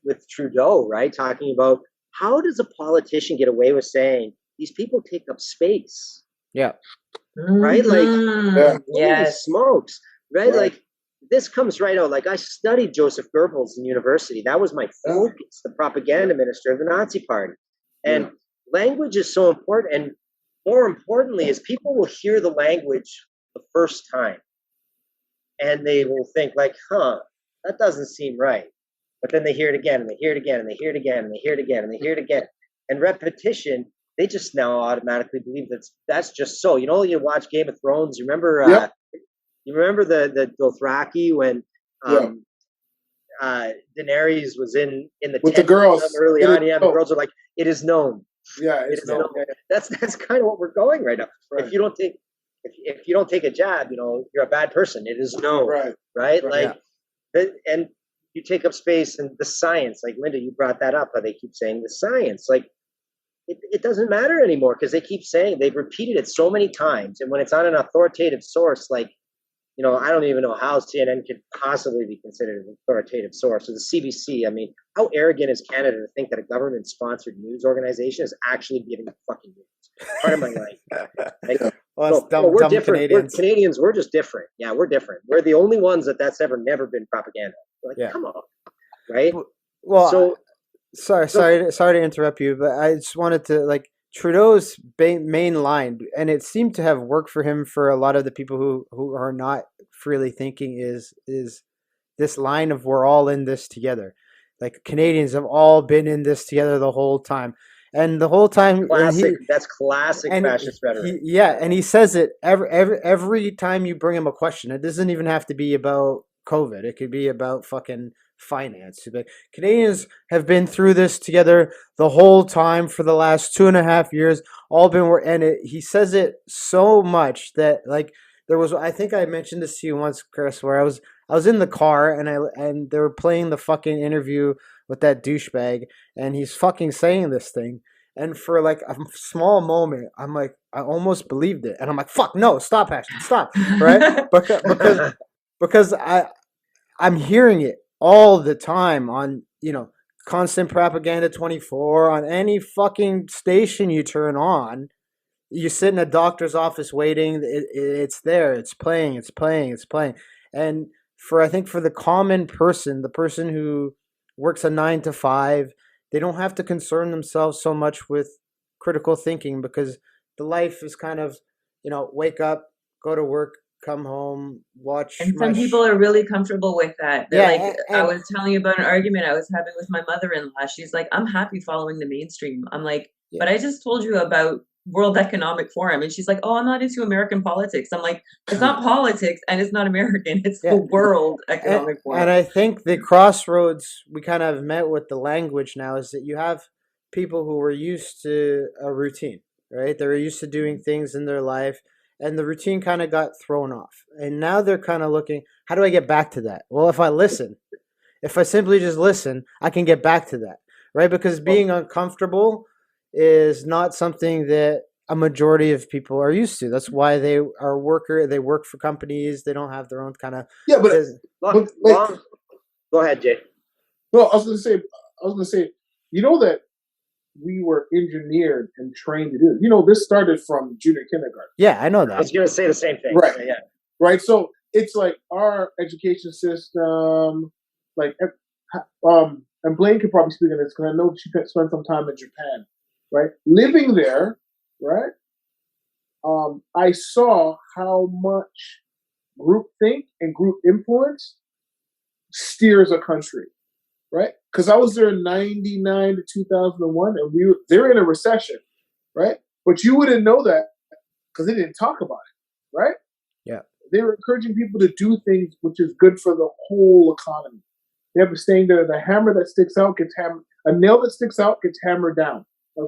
with Trudeau, right? Talking about how does a politician get away with saying these people take up space? Yeah. Right? Like, holy Yes. smokes, right? Like, this comes right out. Like, I studied Joseph Goebbels in university. That was my focus, the propaganda minister of the Nazi Party. And language is so important. And more importantly, is people will hear the language the first time and they will think like, that doesn't seem right. But then they hear it again and they hear it again and they hear it again and they hear it again and they hear it again. And repetition, they just now automatically believe that's just so. You know, you watch Game of Thrones. You remember the Dothraki when Daenerys was in the with the girls early on. Yeah, the girls are like, "It is known." Yeah, it's known. That's kind of what we're going right now. Right. If you don't take a jab, you know, you're a bad person. It is known, right? Like, and you take up space and the science. Like Linda, you brought that up. How they keep saying the science, like. It doesn't matter anymore because they keep saying they've repeated it so many times. And when it's on an authoritative source, like, you know, I don't even know how CNN could possibly be considered an authoritative source. Or the CBC, I mean, how arrogant is Canada to think that a government-sponsored news organization is actually giving fucking news? Part of my life. Like, we're different. We're Canadians. We're just different. Yeah, we're different. We're the only ones that's never been propaganda. Like, come on, right? Well, so. Sorry to interrupt you, but I just wanted to, like, Trudeau's main line, and it seemed to have worked for him for a lot of the people who are not freely thinking, is this line of "we're all in this together." Like, Canadians have all been in this together the whole time, and the whole time. That's classic fascist rhetoric. And he says it every time you bring him a question. It doesn't even have to be about COVID. It could be about fucking finance. But Canadians have been through this together the whole time for the last 2.5 years. He says it so much that, like, there was, I think I mentioned this to you once, Chris, where I was in the car and they were playing the fucking interview with that douchebag, and he's fucking saying this thing. And for like a small moment, I'm like, I almost believed it, and I'm like, fuck no, stop, Ashton, stop, right? because I'm hearing it all the time on, you know, constant propaganda 24 on any fucking station you turn on. You sit in a doctor's office waiting. It's there. It's playing. And I think for the common person, the person who works a 9 to 5, they don't have to concern themselves so much with critical thinking because the life is kind of, you know, wake up, go to work, come home, watch. And some people are really comfortable with that. I was telling you about an argument I was having with my mother-in-law. She's like, I'm happy following the mainstream. I'm like, but I just told you about World Economic Forum. And she's like, oh, I'm not into American politics. I'm like, it's not politics and it's not American. It's the World Economic Forum. And I think the crossroads we kind of met with the language now is that you have people who were used to a routine, right? They're used to doing things in their life. And the routine kind of got thrown off. And now they're kind of looking, how do I get back to that? Well, if I simply just listen, I can get back to that, right? Because being uncomfortable is not something that a majority of people are used to. That's why they work for companies. They don't have their own kind of... Yeah, but go ahead, Jay. Well, I was going to say, you know that we were engineered and trained to do it. You know, this started from junior kindergarten. Yeah, I know that. I was going to say the same thing. Right. Yeah. Right. So it's like our education system, like, and Blaine could probably speak on this because I know she spent some time in Japan, right? Living there, right? I saw how much groupthink and group influence steers a country. Right, because I was there in '99 to 2001, and they're in a recession, right? But you wouldn't know that because they didn't talk about it, right? Yeah, they were encouraging people to do things which is good for the whole economy. They have a saying that the hammer that sticks out gets hammered, a nail that sticks out gets hammered down.